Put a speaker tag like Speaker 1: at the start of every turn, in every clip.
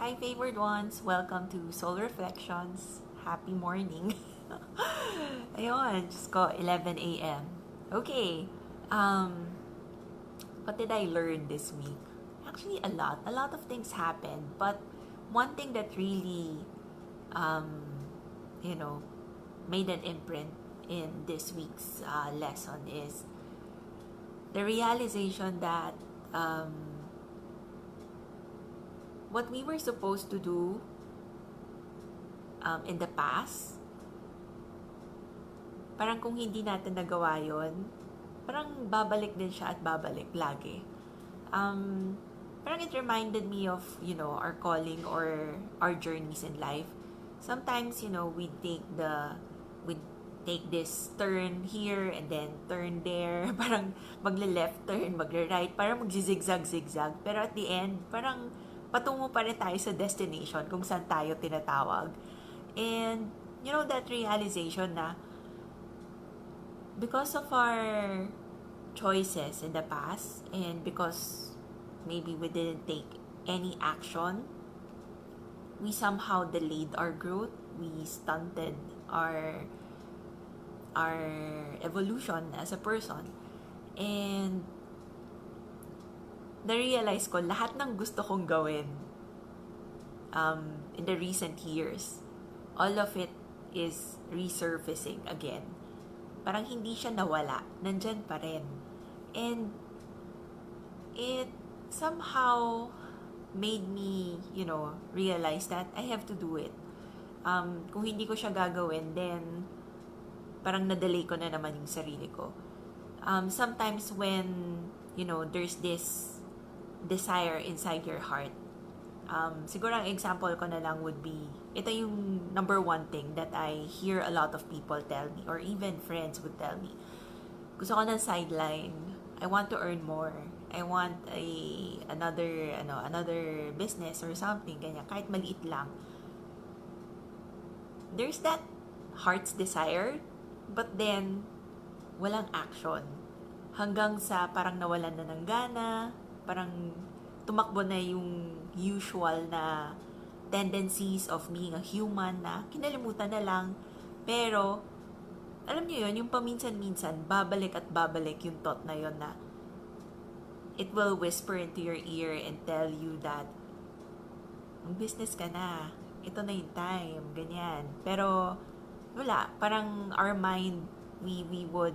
Speaker 1: Hi, favored ones! Welcome to Soul Reflections. Happy morning. Ayun, just ko, 11 a.m. Okay, um, what did I learn this week? Actually, a lot. A lot of things happened, but one thing that really, um, you know, made an imprint in this week's lesson is the realization that um, what we were supposed to do in the past, parang kung hindi natin nagawa yon, parang babalik din siya at babalik lagi. Um, Parang it reminded me of, our calling or our journeys in life. Sometimes, we take this turn here and then turn there. Parang magle-left turn, magle-right, parang magzizigzag-zigzag. Pero at the end, parang patungo pa rin tayo sa destination kung saan tayo tinatawag. And, that realization na because of our choices in the past and because maybe we didn't take any action, we somehow delayed our growth, we stunted our evolution as a person. And na-realize ko lahat ng gusto kong gawin in the recent years, all of it is resurfacing again. Parang hindi siya nawala, nandyan pa rin. And it somehow made me, realize that I have to do it. Kung hindi ko siya gagawin, then parang na-delay ko na naman yung sarili ko. Sometimes when, there's this desire inside your heart, siguro ang example ko na lang would be, ito yung number one thing that I hear a lot of people tell me, or even friends would tell me. Gusto ko ng sideline. I want to earn more. I want another business or something, ganyan, kahit maliit lang. There's that heart's desire, but then walang action. Hanggang sa parang nawalan na ng gana, parang tumakbo na yung usual na tendencies of being a human na kinalimutan na lang. Pero, alam niyo yun, yung paminsan-minsan, babalik at babalik yung thought na yun na it will whisper into your ear and tell you that mag-business ka na, ito na yung time, ganyan. Pero, wala. Parang our mind, we would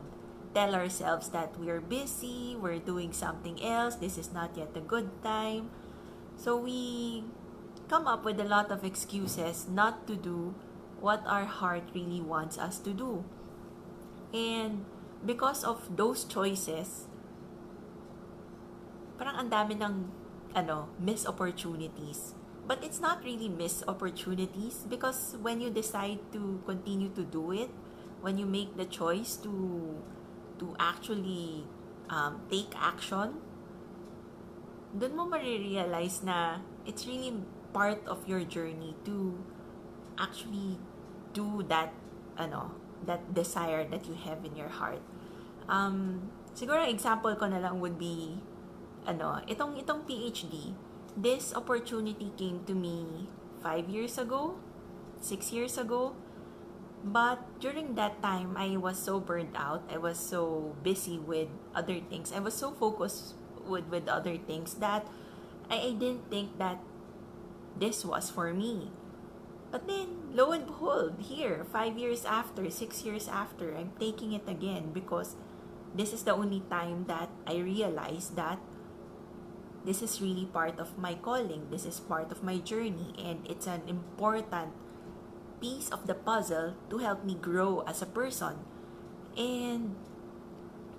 Speaker 1: tell ourselves that we're busy, we're doing something else, this is not yet a good time. So, we come up with a lot of excuses not to do what our heart really wants us to do. And because of those choices, parang ang dami ng missed opportunities. But it's not really missed opportunities because when you decide to continue to do it, when you make the choice to actually take action, dun mo marirealize na it's really part of your journey to actually do that that desire that you have in your heart. Siguro example ko na lang would be itong PhD. This opportunity came to me 5 years ago, 6 years ago. But during that time, I was so burned out. I was so busy with other things. I was so focused with other things that I didn't think that this was for me. But then, lo and behold, here, 5 years after, 6 years after, I'm taking it again because this is the only time that I realized that this is really part of my calling. This is part of my journey. And it's an important piece of the puzzle to help me grow as a person. And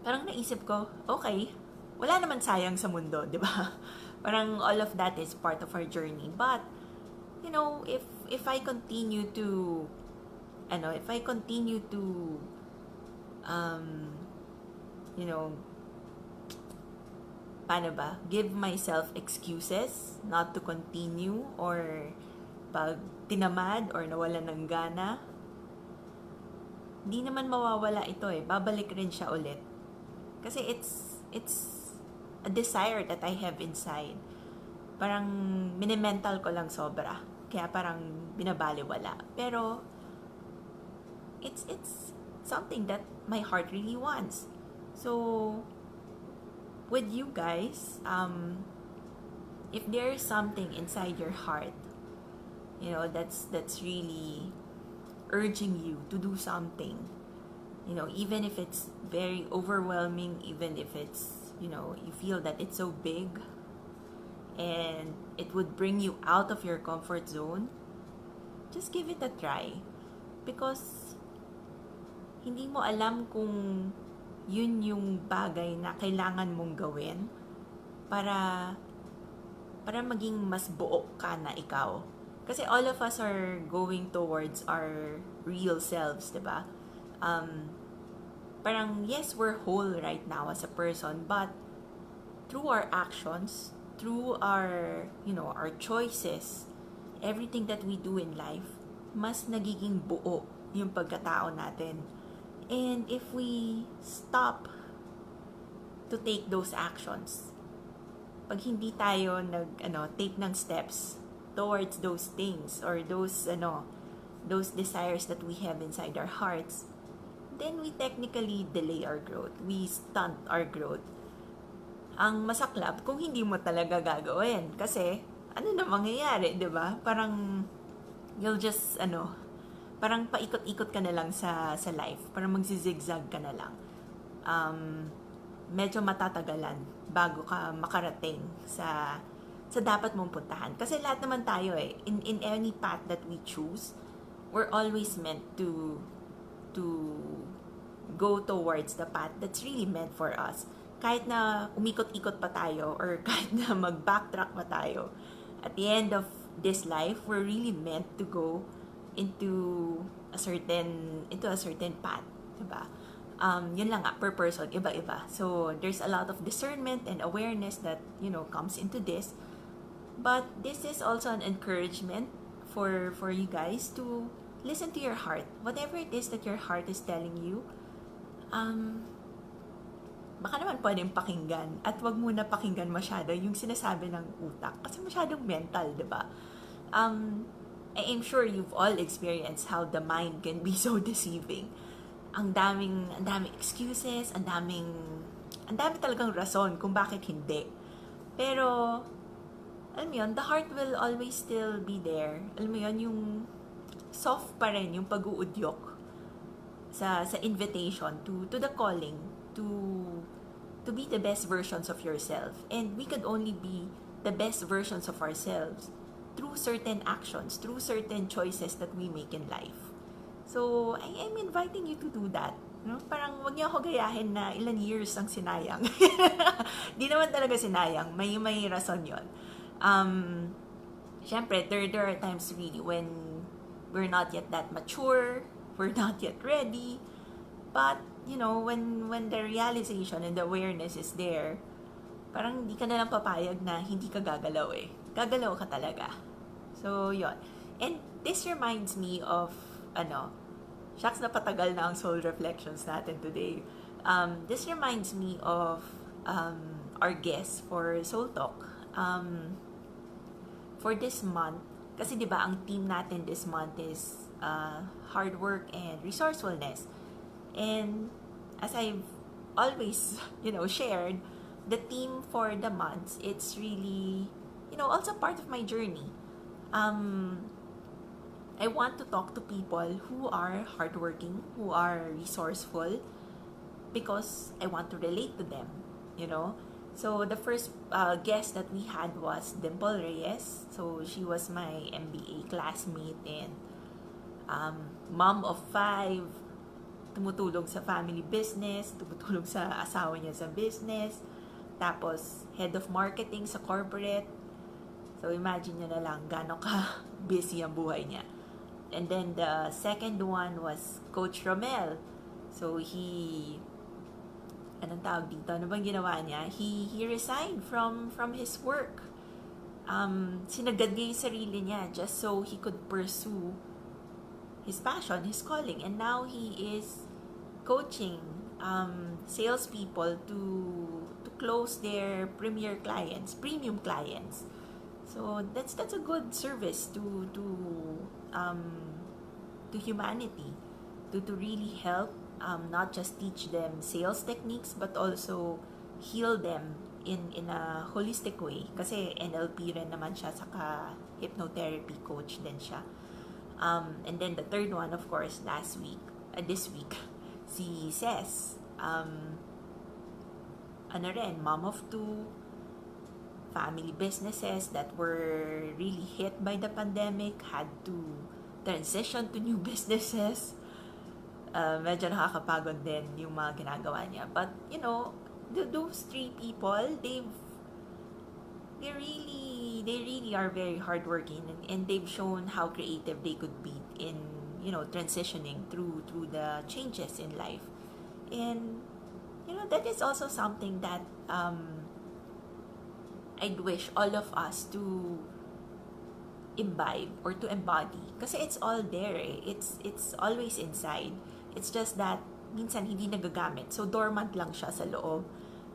Speaker 1: parang naisip ko, okay, wala naman sayang sa mundo, di ba? Parang all of that is part of our journey. But, if I continue to, paano ba? Give myself excuses not to continue, or pag tinamad or nawalan ng gana, di naman mawawala ito babalik rin siya ulit. Kasi it's a desire that I have inside. Parang minimental ko lang sobra. Kaya parang binabaliwala. Pero, it's something that my heart really wants. So, with you guys, if there is something inside your heart, that's really urging you to do something, even if it's very overwhelming, even if it's, you feel that it's so big and it would bring you out of your comfort zone, just give it a try. Because hindi mo alam kung yun yung bagay na kailangan mong gawin para maging mas buo ka na ikaw. Kasi all of us are going towards our real selves, diba? Parang, yes, we're whole right now as a person, but through our actions, through our, our choices, everything that we do in life, mas nagiging buo yung pagkatao natin. And if we stop to take those actions, pag hindi tayo take ng steps towards those things or those desires that we have inside our hearts, then we technically delay our growth. We stunt our growth. Ang masaklap kung hindi mo talaga gagawin. Kasi, ano na mangyayari, di ba? Parang, you'll just, parang paikot-ikot ka na lang sa life. Parang magzizigzag ka na lang. Medyo matatagalan bago ka makarating sa dapat mong puntahan. Kasi lahat naman tayo in any path that we choose, we're always meant to go towards the path that's really meant for us. Kahit na umikot-ikot pa tayo or kahit na mag-backtrack pa tayo, at the end of this life, we're really meant to go into a certain path, diba? Yun lang nga, per person, iba-iba. So, there's a lot of discernment and awareness that, comes into this. But this is also an encouragement for you guys to listen to your heart. Whatever it is that your heart is telling you, baka naman pwedeng pakinggan. At wag muna pakinggan masyado yung sinasabi ng utak. Kasi masyadong mental, diba? I'm sure you've all experienced how the mind can be so deceiving. Ang daming excuses, ang dami talagang rason kung bakit hindi. Pero, alam mo yun, the heart will always still be there. Alam mo yun, yung soft pa rin, yung pag-uudyok sa invitation to the calling, to be the best versions of yourself. And we could only be the best versions of ourselves through certain actions, through certain choices that we make in life. So, I'm inviting you to do that. Parang wag niyo ako gayahin na ilan years ang sinayang. Di naman talaga sinayang. May rason yun. Syempre, there are times really when we're not yet that mature, we're not yet ready. But, when the realization and the awareness is there, parang hindi ka na lang papayag na hindi ka gagalaw Gagalaw ka talaga. So, yun. And this reminds me of, shucks na patagal na ang soul reflections natin today. This reminds me of our guest for Soul Talk. For this month, kasi di ba ang theme natin this month is hard work and resourcefulness. And as I've always, shared, the theme for the months, it's really, also part of my journey. I want to talk to people who are hardworking, who are resourceful, because I want to relate to them, So, the first guest that we had was Dimple Reyes. So, she was my MBA classmate and mom of 5, tumutulong sa family business, tumutulong sa asawa niya sa business, tapos head of marketing sa corporate. So, imagine nyo na lang gano'n ka busy ang buhay niya. And then, the second one was Coach Romel. So, anong tawag dito? Ano bang ginawa niya? He resigned from his work. Sinagad niya yung sarili niya just so he could pursue his passion, his calling. And now, he is coaching salespeople to close their premium clients. So that's a good service um, to humanity, to really help, not just teach them sales techniques but also heal them in a holistic way, kasi NLP rin naman siya, saka hypnotherapy coach din siya. And then the third one, of course, this week, si Ces, ano rin, mom of two, family businesses that were really hit by the pandemic, had to transition to new businesses. Medyo nakakapagod din yung mga ginagawa niya. But, those three people, they really are very hardworking, and they've shown how creative they could be in, transitioning through the changes in life. And, that is also something that I'd wish all of us to imbibe or to embody, kasi it's all there eh. It's always inside. It's just that minsan hindi nagagamit, so dormant lang siya sa loob.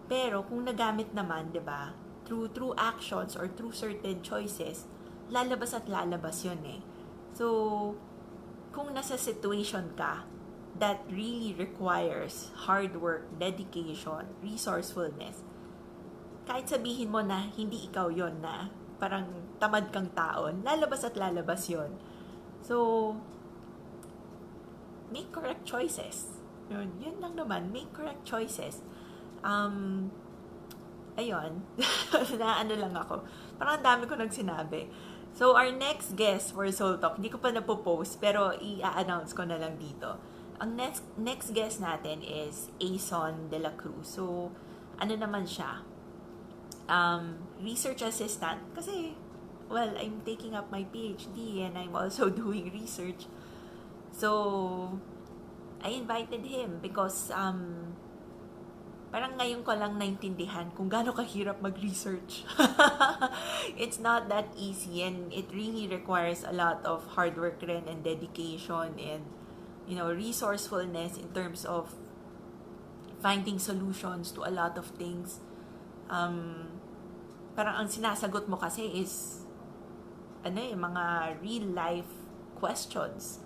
Speaker 1: Pero kung nagamit naman, 'di ba, through actions or through certain choices, lalabas at lalabas 'yun eh. So kung nasa situation ka that really requires hard work, dedication, resourcefulness, kahit sabihin mo na hindi ikaw yon, na parang tamad kang taon, lalabas at lalabas yon. So, make correct choices. Yun lang naman, make correct choices. Ayun, na ano lang ako. Parang dami ko nagsinabi. So, our next guest for Soul Talk, hindi ko pa napopost, pero i-announce ko na lang dito. Ang next guest natin is Ason de la Cruz. So, ano naman siya? Research assistant, kasi I'm taking up my PhD and I'm also doing research. So I invited him because parang ngayon ko lang naintindihan kung gaano kahirap mag-research. It's not that easy, and it really requires a lot of hard work rin and dedication and resourcefulness in terms of finding solutions to a lot of things. Parang ang sinasagot mo kasi is mga real life questions,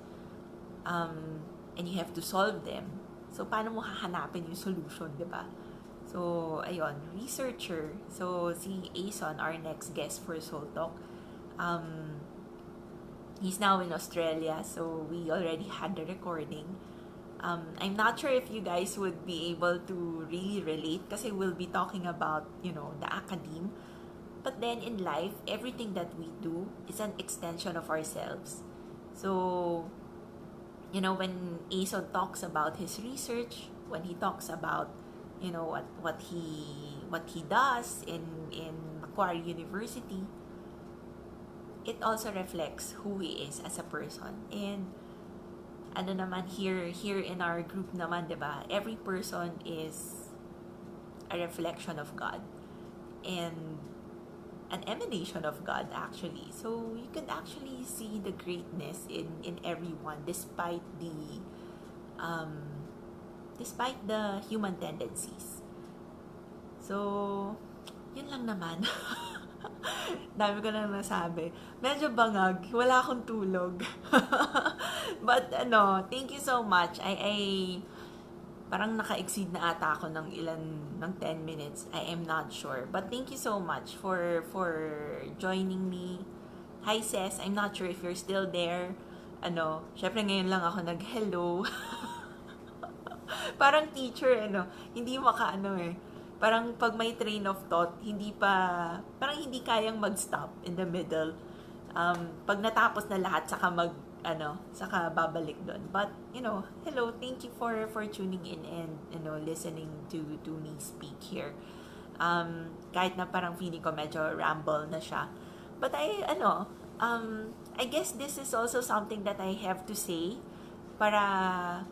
Speaker 1: and you have to solve them. So paano mo hahanapin yung solution, di ba? So ayun, researcher. So si Ason, our next guest for Soul Talk, he's now in Australia, so we already had the recording. I'm not sure if you guys would be able to really relate, kasi we'll be talking about, the academe. But then in life, everything that we do is an extension of ourselves. So, when Ason talks about his research, when he talks about, what he does in Macquarie University, it also reflects who he is as a person. And here in our group naman, 'di ba? Every person is a reflection of God and an emanation of God, actually. So you can actually see the greatness in everyone, despite the human tendencies. So yun lang naman. Dami ko na nasabi. Medyo bangag. Wala akong tulog. But, thank you so much. I parang naka-exceed na ata ako ng 10 minutes. I am not sure. But thank you so much for joining me. Hi, Ces. I'm not sure if you're still there. Syempre ngayon lang ako nag-hello. Parang teacher, hindi parang pag may train of thought, parang hindi kayang mag-stop in the middle. Pag natapos na lahat, saka babalik doon. But, hello, thank you for tuning in and, listening to me speak here. Kahit na parang feeling ko medyo ramble na siya. But I guess this is also something that I have to say para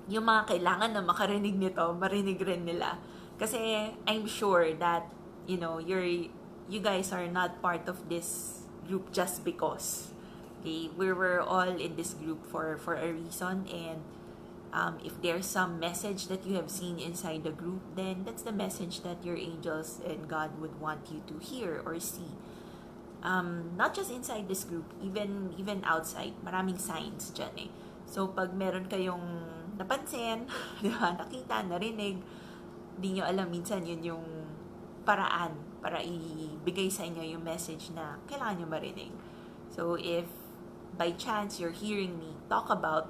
Speaker 1: yung mga kailangan na makarinig nito, marinig rin nila. Kasi I'm sure that, you guys are not part of this group just because. Okay, we were all in this group for a reason, and if there's some message that you have seen inside the group, then that's the message that your angels and God would want you to hear or see. Not just inside this group, even outside, maraming signs dyan eh. So, pag meron kayong napansin, di ba, nakita, narinig, di nyo alam minsan yun yung paraan para ibigay sa inyo yung message na kailangan nyo marinig. So, if by chance you're hearing me talk about,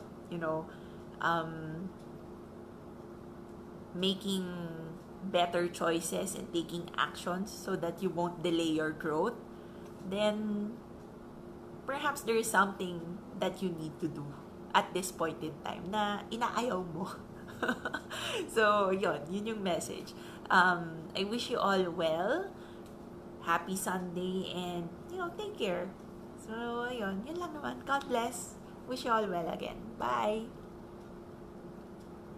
Speaker 1: making better choices and taking actions so that you won't delay your growth, then perhaps there is something that you need to do at this point in time na inaayaw mo. So, yun yung message. I wish you all well. Happy Sunday and, take care. So, yun lang naman. God bless. Wish you all well again. Bye!